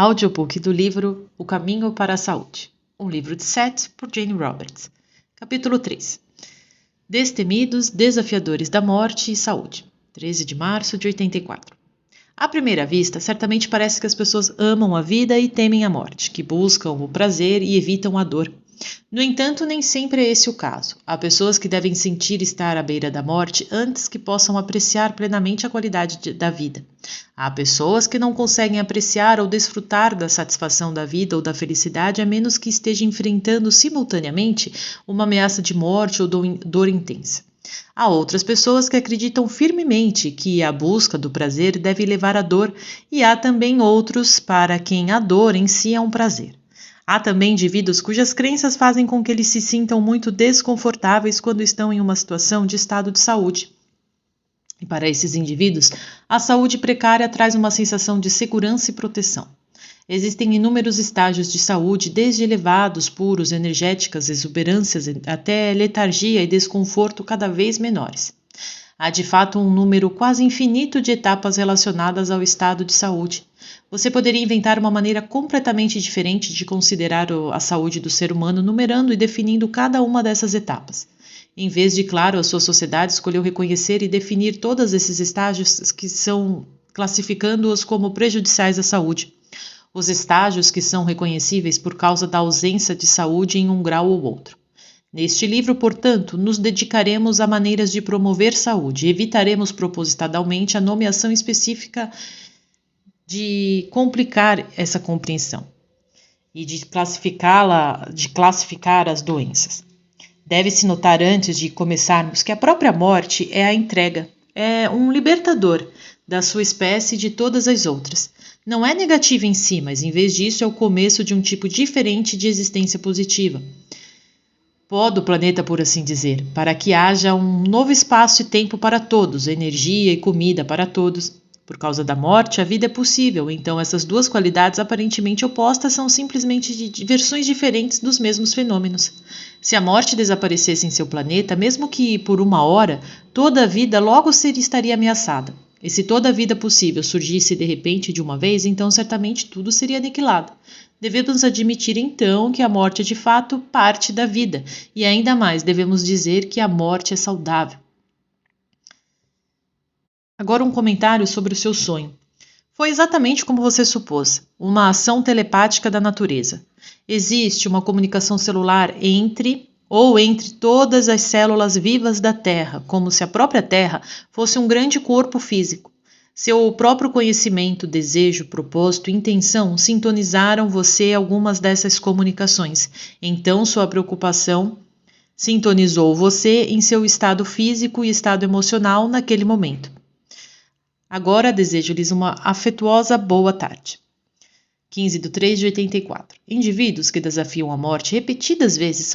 Audiobook do livro O Caminho para a Saúde, um livro de Seth, por Jane Roberts. Capítulo 3. Destemidos, desafiadores da morte e saúde. 13 de março de 84. À primeira vista, certamente parece que as pessoas amam a vida e temem a morte, que buscam o prazer e evitam a dor. No entanto, nem sempre é esse o caso. Há pessoas que devem sentir estar à beira da morte antes que possam apreciar plenamente a qualidade da vida. Há pessoas que não conseguem apreciar ou desfrutar da satisfação da vida ou da felicidade a menos que estejam enfrentando simultaneamente uma ameaça de morte ou dor intensa. Há outras pessoas que acreditam firmemente que a busca do prazer deve levar à dor, e há também outros para quem a dor em si é um prazer. Há também indivíduos cujas crenças fazem com que eles se sintam muito desconfortáveis quando estão em uma situação de estado de saúde. E para esses indivíduos, a saúde precária traz uma sensação de segurança e proteção. Existem inúmeros estágios de saúde, desde elevados, puros, energéticas, exuberâncias, até letargia e desconforto cada vez menores. Há de fato um número quase infinito de etapas relacionadas ao estado de saúde. Você poderia inventar uma maneira completamente diferente de considerar a saúde do ser humano, numerando e definindo cada uma dessas etapas. Em vez de, claro, a sua sociedade escolheu reconhecer e definir todos esses estágios que são classificando-os como prejudiciais à saúde. Os estágios que são reconhecíveis por causa da ausência de saúde em um grau ou outro. Neste livro, portanto, nos dedicaremos a maneiras de promover saúde e evitaremos propositadamente a nomeação específica de complicar essa compreensão e de classificar as doenças. Deve-se notar antes de começarmos que a própria morte é a entrega, é um libertador da sua espécie e de todas as outras. Não é negativa em si, mas em vez disso é o começo de um tipo diferente de existência positiva. Pó do planeta, por assim dizer, para que haja um novo espaço e tempo para todos, energia e comida para todos. Por causa da morte, a vida é possível, então essas duas qualidades aparentemente opostas são simplesmente versões diferentes dos mesmos fenômenos. Se a morte desaparecesse em seu planeta, mesmo que por uma hora, toda a vida logo estaria ameaçada. E se toda a vida possível surgisse de repente de uma vez, então certamente tudo seria aniquilado. Devemos admitir então que a morte é de fato parte da vida, e ainda mais devemos dizer que a morte é saudável. Agora um comentário sobre o seu sonho. Foi exatamente como você supôs, uma ação telepática da natureza. Existe uma comunicação celular entre todas as células vivas da Terra, como se a própria Terra fosse um grande corpo físico. Seu próprio conhecimento, desejo, propósito e intenção sintonizaram você algumas dessas comunicações. Então sua preocupação sintonizou você em seu estado físico e estado emocional naquele momento. Agora desejo-lhes uma afetuosa boa tarde. 15 de 3 de 84. Indivíduos que desafiam a morte repetidas vezes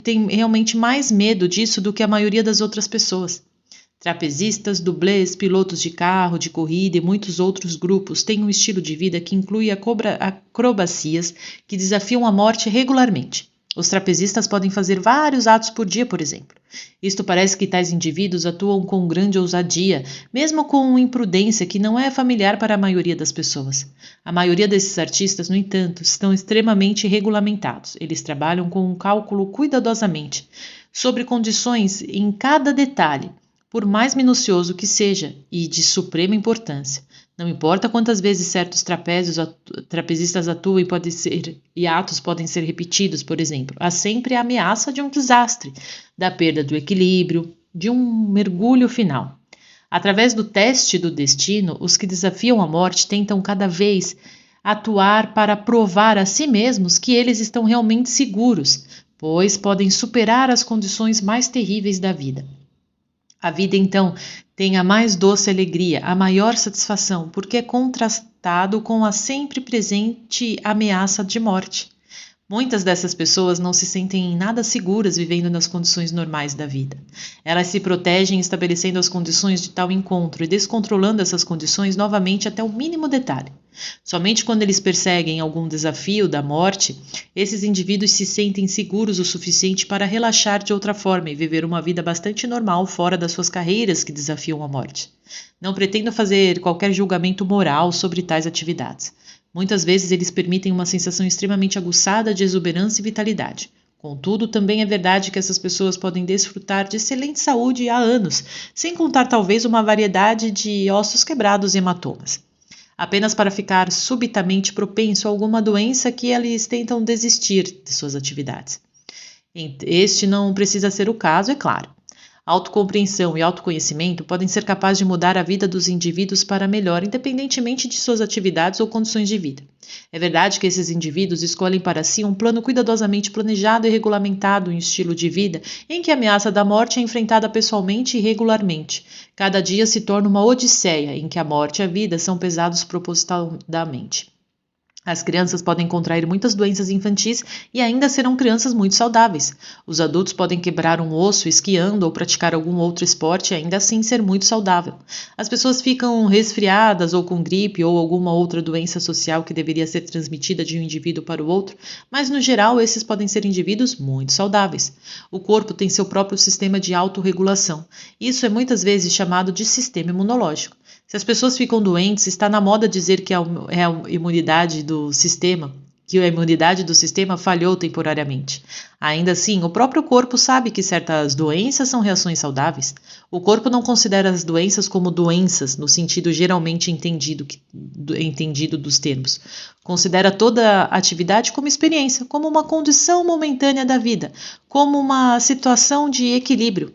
têm realmente mais medo disso do que a maioria das outras pessoas. Trapezistas, dublês, pilotos de carro, de corrida e muitos outros grupos têm um estilo de vida que inclui acrobacias que desafiam a morte regularmente. Os trapezistas podem fazer vários atos por dia, por exemplo. Isto parece que tais indivíduos atuam com grande ousadia, mesmo com imprudência que não é familiar para a maioria das pessoas. A maioria desses artistas, no entanto, estão extremamente regulamentados. Eles trabalham com um cálculo cuidadosamente, sobre condições em cada detalhe, por mais minucioso que seja, e de suprema importância. Não importa quantas vezes certos trapezistas atuam e atos podem ser repetidos, por exemplo, há sempre a ameaça de um desastre, da perda do equilíbrio, de um mergulho final. Através do teste do destino, os que desafiam a morte tentam cada vez atuar para provar a si mesmos que eles estão realmente seguros, pois podem superar as condições mais terríveis da vida. A vida, então, tem a mais doce alegria, a maior satisfação, porque é contrastado com a sempre presente ameaça de morte. Muitas dessas pessoas não se sentem em nada seguras vivendo nas condições normais da vida. Elas se protegem estabelecendo as condições de tal encontro e descontrolando essas condições novamente até o mínimo detalhe. Somente quando eles perseguem algum desafio da morte, esses indivíduos se sentem seguros o suficiente para relaxar de outra forma e viver uma vida bastante normal fora das suas carreiras que desafiam a morte. Não pretendo fazer qualquer julgamento moral sobre tais atividades. Muitas vezes eles permitem uma sensação extremamente aguçada de exuberância e vitalidade. Contudo, também é verdade que essas pessoas podem desfrutar de excelente saúde há anos, sem contar talvez uma variedade de ossos quebrados e hematomas, apenas para ficar subitamente propenso a alguma doença que eles tentam desistir de suas atividades. Este não precisa ser o caso, é claro. Autocompreensão e autoconhecimento podem ser capazes de mudar a vida dos indivíduos para melhor, independentemente de suas atividades ou condições de vida. É verdade que esses indivíduos escolhem para si um plano cuidadosamente planejado e regulamentado em estilo de vida em que a ameaça da morte é enfrentada pessoalmente e regularmente. Cada dia se torna uma odisseia em que a morte e a vida são pesados propositadamente. As crianças podem contrair muitas doenças infantis e ainda serão crianças muito saudáveis. Os adultos podem quebrar um osso esquiando ou praticar algum outro esporte e ainda assim ser muito saudável. As pessoas ficam resfriadas ou com gripe ou alguma outra doença social que deveria ser transmitida de um indivíduo para o outro, mas no geral esses podem ser indivíduos muito saudáveis. O corpo tem seu próprio sistema de autorregulação. Isso é muitas vezes chamado de sistema imunológico. Se as pessoas ficam doentes, está na moda dizer que a imunidade do sistema falhou temporariamente. Ainda assim, o próprio corpo sabe que certas doenças são reações saudáveis. O corpo não considera as doenças como doenças, no sentido geralmente entendido dos termos. Considera toda atividade como experiência, como uma condição momentânea da vida, como uma situação de equilíbrio.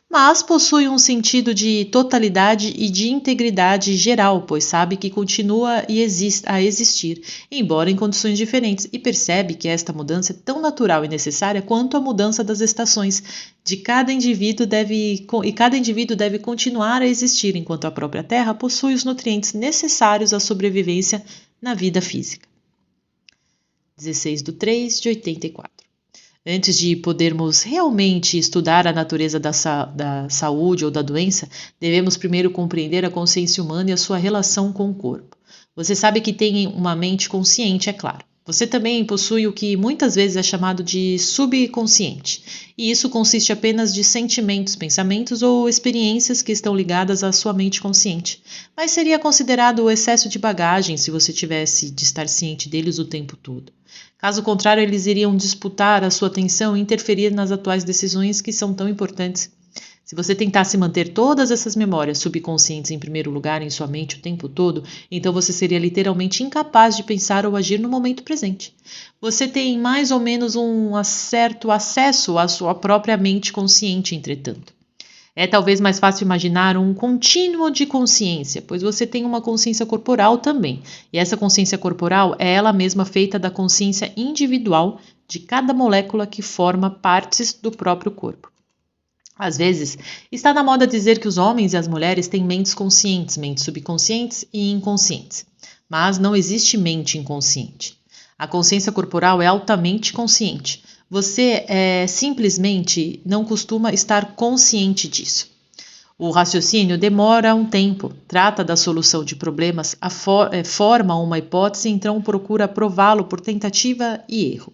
Mas possui um sentido de totalidade e de integridade geral, pois sabe que continua a existir, embora em condições diferentes, e percebe que esta mudança é tão natural e necessária quanto a mudança das estações. Cada indivíduo deve continuar a existir, enquanto a própria Terra possui os nutrientes necessários à sobrevivência na vida física. 16/3/84. Antes de podermos realmente estudar a natureza da saúde ou da doença, devemos primeiro compreender a consciência humana e a sua relação com o corpo. Você sabe que tem uma mente consciente, é claro. Você também possui o que muitas vezes é chamado de subconsciente, e isso consiste apenas de sentimentos, pensamentos ou experiências que estão ligadas à sua mente consciente. Mas seria considerado o excesso de bagagem se você tivesse de estar ciente deles o tempo todo. Caso contrário, eles iriam disputar a sua atenção e interferir nas atuais decisões que são tão importantes. Se você tentasse manter todas essas memórias subconscientes em primeiro lugar em sua mente o tempo todo, então você seria literalmente incapaz de pensar ou agir no momento presente. Você tem mais ou menos um certo acesso à sua própria mente consciente, entretanto. É talvez mais fácil imaginar um contínuo de consciência, pois você tem uma consciência corporal também. E essa consciência corporal é ela mesma feita da consciência individual de cada molécula que forma partes do próprio corpo. Às vezes, está na moda dizer que os homens e as mulheres têm mentes conscientes, mentes subconscientes e inconscientes. Mas não existe mente inconsciente. A consciência corporal é altamente consciente. Você simplesmente não costuma estar consciente disso. O raciocínio demora um tempo, trata da solução de problemas, forma uma hipótese e então procura prová-lo por tentativa e erro.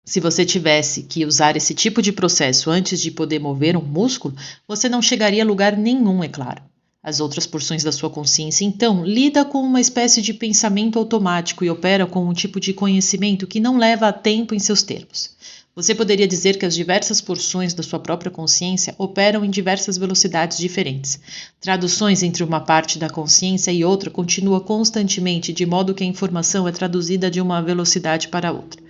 Se você tivesse que usar esse tipo de processo antes de poder mover um músculo, você não chegaria a lugar nenhum, é claro. As outras porções da sua consciência, então, lida com uma espécie de pensamento automático e opera com um tipo de conhecimento que não leva tempo em seus termos. Você poderia dizer que as diversas porções da sua própria consciência operam em diversas velocidades diferentes. Traduções entre uma parte da consciência e outra continuam constantemente, de modo que a informação é traduzida de uma velocidade para outra.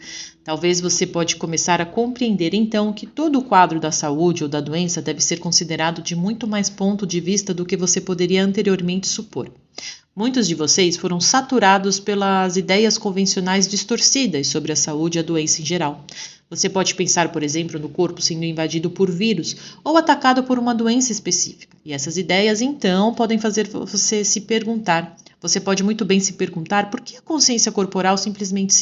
Talvez você pode começar a compreender então que todo o quadro da saúde ou da doença deve ser considerado de muito mais ponto de vista do que você poderia anteriormente supor. Muitos de vocês foram saturados pelas ideias convencionais distorcidas sobre a saúde e a doença em geral. Você pode pensar, por exemplo, no corpo sendo invadido por vírus ou atacado por uma doença específica. E essas ideias, então, podem fazer você se perguntar. Você pode muito bem se perguntar por que a consciência corporal simplesmente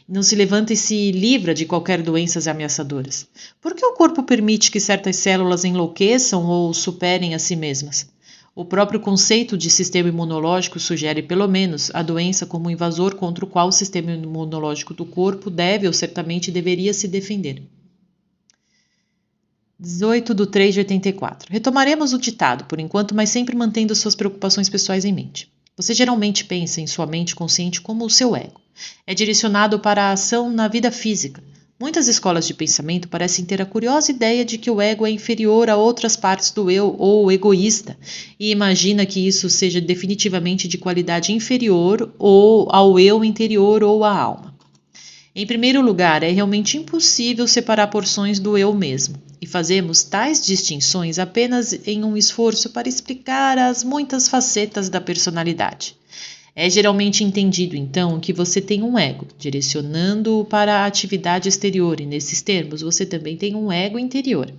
não se levanta e se livra de qualquer doenças ameaçadoras. Por que o corpo permite que certas células enlouqueçam ou superem a si mesmas? O próprio conceito de sistema imunológico sugere, pelo menos, a doença como um invasor contra o qual o sistema imunológico do corpo deve ou certamente deveria se defender. 18/3/84. Retomaremos o ditado, por enquanto, mas sempre mantendo suas preocupações pessoais em mente. Você geralmente pensa em sua mente consciente como o seu ego. É direcionado para a ação na vida física. Muitas escolas de pensamento parecem ter a curiosa ideia de que o ego é inferior a outras partes do eu ou egoísta, e imagina que isso seja definitivamente de qualidade inferior ou ao eu interior ou à alma. Em primeiro lugar, é realmente impossível separar porções do eu mesmo, e fazemos tais distinções apenas em um esforço para explicar as muitas facetas da personalidade. É geralmente entendido, então, que você tem um ego, direcionando-o para a atividade exterior, e nesses termos você também tem um ego interior.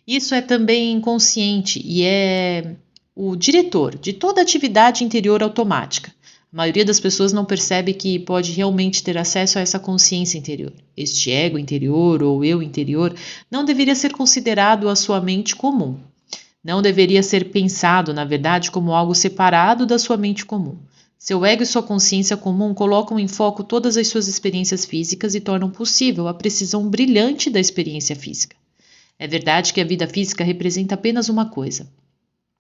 Isso é também consciente e é o diretor de toda atividade interior automática. A maioria das pessoas não percebe que pode realmente ter acesso a essa consciência interior. Este ego interior ou eu interior não deveria ser considerado a sua mente comum. Não deveria ser pensado, na verdade, como algo separado da sua mente comum. Seu ego e sua consciência comum colocam em foco todas as suas experiências físicas e tornam possível a precisão brilhante da experiência física. É verdade que a vida física representa apenas uma coisa: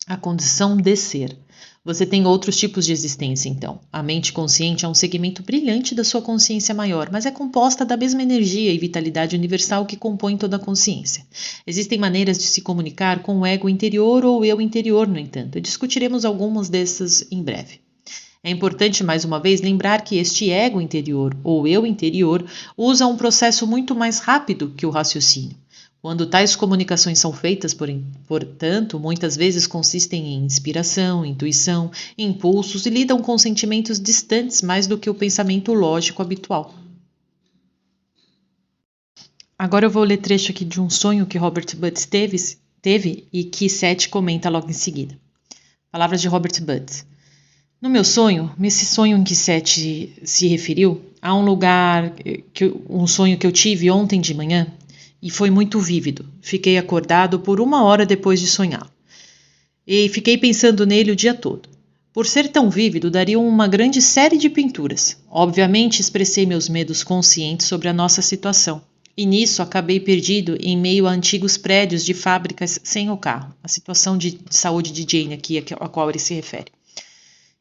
a condição de ser. Você tem outros tipos de existência, então. A mente consciente é um segmento brilhante da sua consciência maior, mas é composta da mesma energia e vitalidade universal que compõem toda a consciência. Existem maneiras de se comunicar com o ego interior ou eu interior, no entanto, e discutiremos algumas dessas em breve. É importante, mais uma vez, lembrar que este ego interior ou eu interior usa um processo muito mais rápido que o raciocínio. Quando tais comunicações são feitas, portanto, muitas vezes consistem em inspiração, intuição, impulsos e lidam com sentimentos distantes mais do que o pensamento lógico habitual. Agora eu vou ler trecho aqui de um sonho que Robert Butts teve e que Seth comenta logo em seguida. Palavras de Robert Butts. No meu sonho, nesse sonho em que Seth se referiu, há um sonho que eu tive ontem de manhã, e foi muito vívido. Fiquei acordado por 1 hora depois de sonhá-lo. E fiquei pensando nele o dia todo. Por ser tão vívido, daria uma grande série de pinturas. Obviamente, expressei meus medos conscientes sobre a nossa situação. E nisso acabei perdido em meio a antigos prédios de fábricas sem o carro. A situação de saúde de Jane aqui, a qual ele se refere.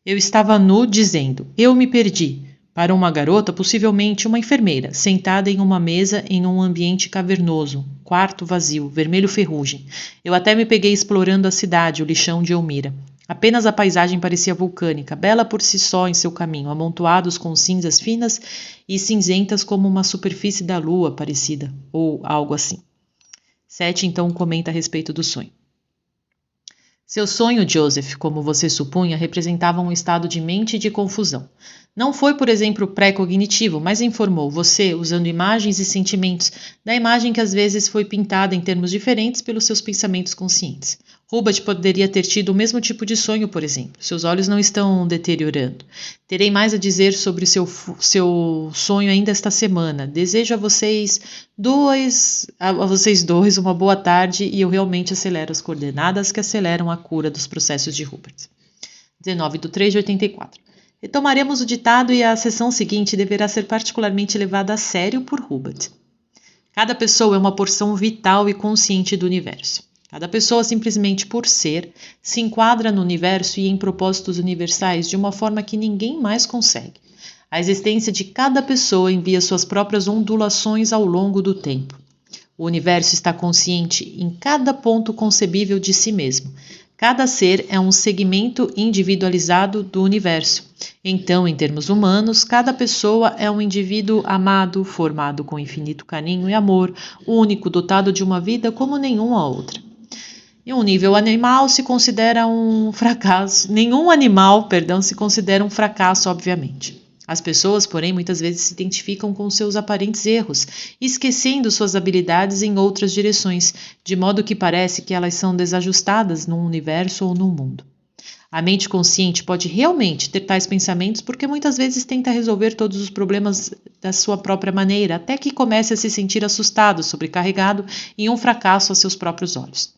Eu estava nu dizendo, eu me perdi. Para uma garota, possivelmente uma enfermeira, sentada em uma mesa em um ambiente cavernoso, quarto vazio, vermelho ferrugem. Eu até me peguei explorando a cidade, o lixão de Elmira. Apenas a paisagem parecia vulcânica, bela por si só em seu caminho, amontoados com cinzas finas e cinzentas como uma superfície da lua parecida, ou algo assim. Seth então comenta a respeito do sonho. Seu sonho, Joseph, como você supunha, representava um estado de mente e de confusão. Não foi, por exemplo, pré-cognitivo, mas informou você, usando imagens e sentimentos, da imagem que às vezes foi pintada em termos diferentes pelos seus pensamentos conscientes. Hubert poderia ter tido o mesmo tipo de sonho, por exemplo. Seus olhos não estão deteriorando. Terei mais a dizer sobre seu sonho ainda esta semana. Desejo a vocês dois uma boa tarde e eu realmente acelero as coordenadas que aceleram a cura dos processos de Hubert. 19/3/84. Retomaremos o ditado e a sessão seguinte deverá ser particularmente levada a sério por Hubert. Cada pessoa é uma porção vital e consciente do universo. Cada pessoa, simplesmente por ser, se enquadra no universo e em propósitos universais de uma forma que ninguém mais consegue. A existência de cada pessoa envia suas próprias ondulações ao longo do tempo. O universo está consciente em cada ponto concebível de si mesmo. Cada ser é um segmento individualizado do universo. Então, em termos humanos, cada pessoa é um indivíduo amado, formado com infinito carinho e amor, único, dotado de uma vida como nenhuma outra. Em um nível animal se considera um fracasso. Nenhum animal, se considera um fracasso, obviamente. As pessoas, porém, muitas vezes se identificam com seus aparentes erros, esquecendo suas habilidades em outras direções, de modo que parece que elas são desajustadas num universo ou num mundo. A mente consciente pode realmente ter tais pensamentos porque muitas vezes tenta resolver todos os problemas da sua própria maneira, até que comece a se sentir assustado, sobrecarregado e um fracasso a seus próprios olhos.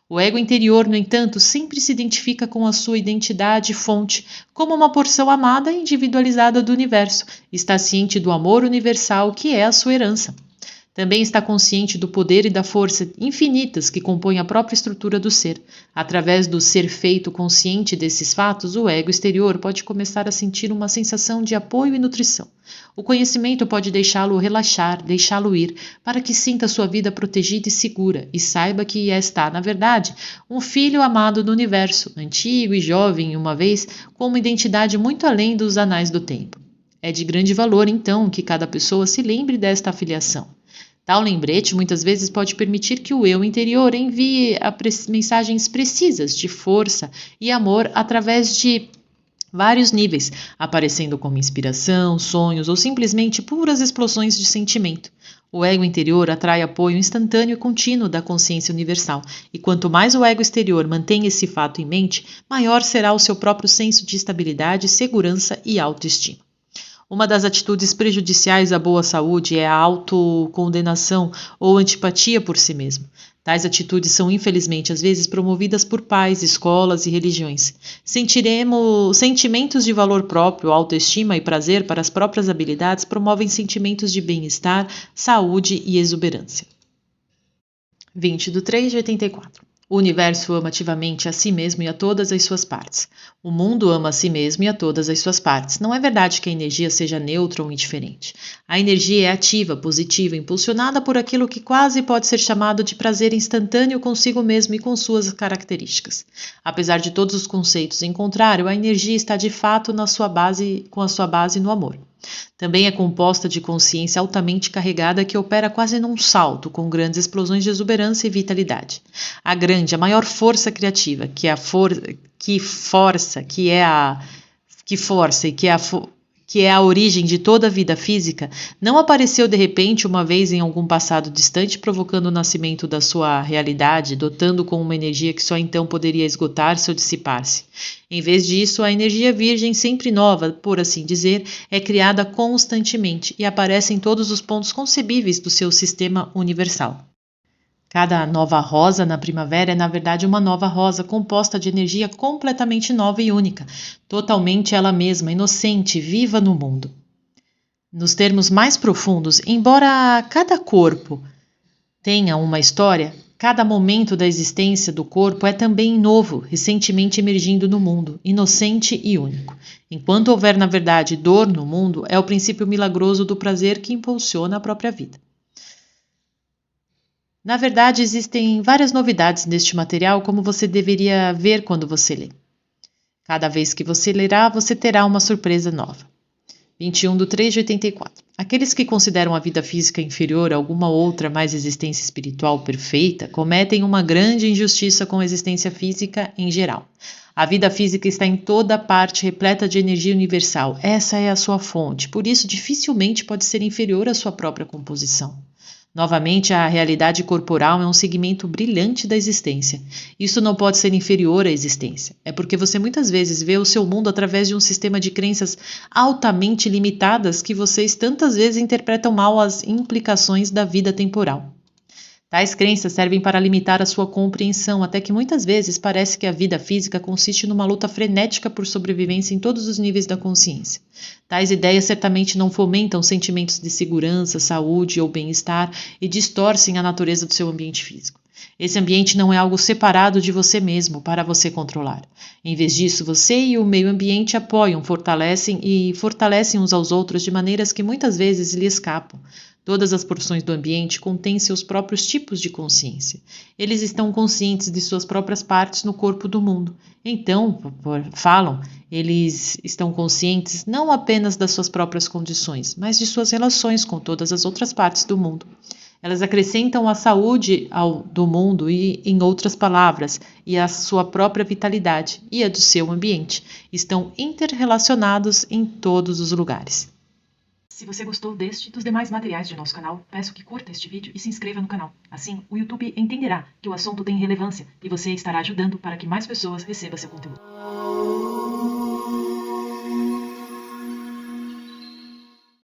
O ego interior, no entanto, sempre se identifica com a sua identidade fonte como uma porção amada e individualizada do universo. Está ciente do amor universal que é a sua herança. Também está consciente do poder e da força infinitas que compõem a própria estrutura do ser. Através do ser feito consciente desses fatos, o ego exterior pode começar a sentir uma sensação de apoio e nutrição. O conhecimento pode deixá-lo relaxar, deixá-lo ir, para que sinta sua vida protegida e segura e saiba que está, na verdade, um filho amado do universo, antigo e jovem uma vez, com uma identidade muito além dos anais do tempo. É de grande valor, então, que cada pessoa se lembre desta afiliação. Tal lembrete muitas vezes pode permitir que o eu interior envie mensagens precisas de força e amor através de vários níveis, aparecendo como inspiração, sonhos ou simplesmente puras explosões de sentimento. O ego interior atrai apoio instantâneo e contínuo da consciência universal, e quanto mais o ego exterior mantém esse fato em mente, maior será o seu próprio senso de estabilidade, segurança e autoestima. Uma das atitudes prejudiciais à boa saúde é a autocondenação ou antipatia por si mesmo. Tais atitudes são, infelizmente, às vezes promovidas por pais, escolas e religiões. Sentimentos de valor próprio, autoestima e prazer para as próprias habilidades promovem sentimentos de bem-estar, saúde e exuberância. 20/3/84. O universo ama ativamente a si mesmo e a todas as suas partes. O mundo ama a si mesmo e a todas as suas partes. Não é verdade que a energia seja neutra ou indiferente. A energia é ativa, positiva, impulsionada por aquilo que quase pode ser chamado de prazer instantâneo consigo mesmo e com suas características. Apesar de todos os conceitos em contrário, a energia está de fato com a sua base no amor. Também é composta de consciência altamente carregada que opera quase num salto, com grandes explosões de exuberância e vitalidade. A maior força criativa, que é a origem de toda a vida física, não apareceu de repente uma vez em algum passado distante, provocando o nascimento da sua realidade, dotando com uma energia que só então poderia esgotar-se ou dissipar-se. Em vez disso, a energia virgem, sempre nova, por assim dizer, é criada constantemente e aparece em todos os pontos concebíveis do seu sistema universal. Cada nova rosa na primavera é, na verdade, uma nova rosa composta de energia completamente nova e única, totalmente ela mesma, inocente, viva no mundo. Nos termos mais profundos, embora cada corpo tenha uma história, cada momento da existência do corpo é também novo, recentemente emergindo no mundo, inocente e único. Enquanto houver, na verdade, dor no mundo, é o princípio milagroso do prazer que impulsiona a própria vida. Na verdade, existem várias novidades neste material, como você deveria ver quando você lê. Cada vez que você lerá, você terá uma surpresa nova. 21/3/84. Aqueles que consideram a vida física inferior a alguma outra mais existência espiritual perfeita cometem uma grande injustiça com a existência física em geral. A vida física está em toda parte, repleta de energia universal. Essa é a sua fonte, por isso dificilmente pode ser inferior à sua própria composição. Novamente, a realidade corporal é um segmento brilhante da existência. Isso não pode ser inferior à existência. É porque você muitas vezes vê o seu mundo através de um sistema de crenças altamente limitadas que vocês tantas vezes interpretam mal as implicações da vida temporal. Tais crenças servem para limitar a sua compreensão, até que muitas vezes parece que a vida física consiste numa luta frenética por sobrevivência em todos os níveis da consciência. Tais ideias certamente não fomentam sentimentos de segurança, saúde ou bem-estar e distorcem a natureza do seu ambiente físico. Esse ambiente não é algo separado de você mesmo para você controlar. Em vez disso, você e o meio ambiente apoiam, fortalecem uns aos outros de maneiras que muitas vezes lhe escapam. Todas as porções do ambiente contêm seus próprios tipos de consciência. Eles estão conscientes de suas próprias partes no corpo do mundo. Então, eles estão conscientes não apenas das suas próprias condições, mas de suas relações com todas as outras partes do mundo. Elas acrescentam a saúde do mundo e, em outras palavras, e a sua própria vitalidade e a do seu ambiente. Estão interrelacionados em todos os lugares. Se você gostou deste e dos demais materiais de nosso canal, peço que curta este vídeo e se inscreva no canal. Assim, o YouTube entenderá que o assunto tem relevância e você estará ajudando para que mais pessoas recebam seu conteúdo.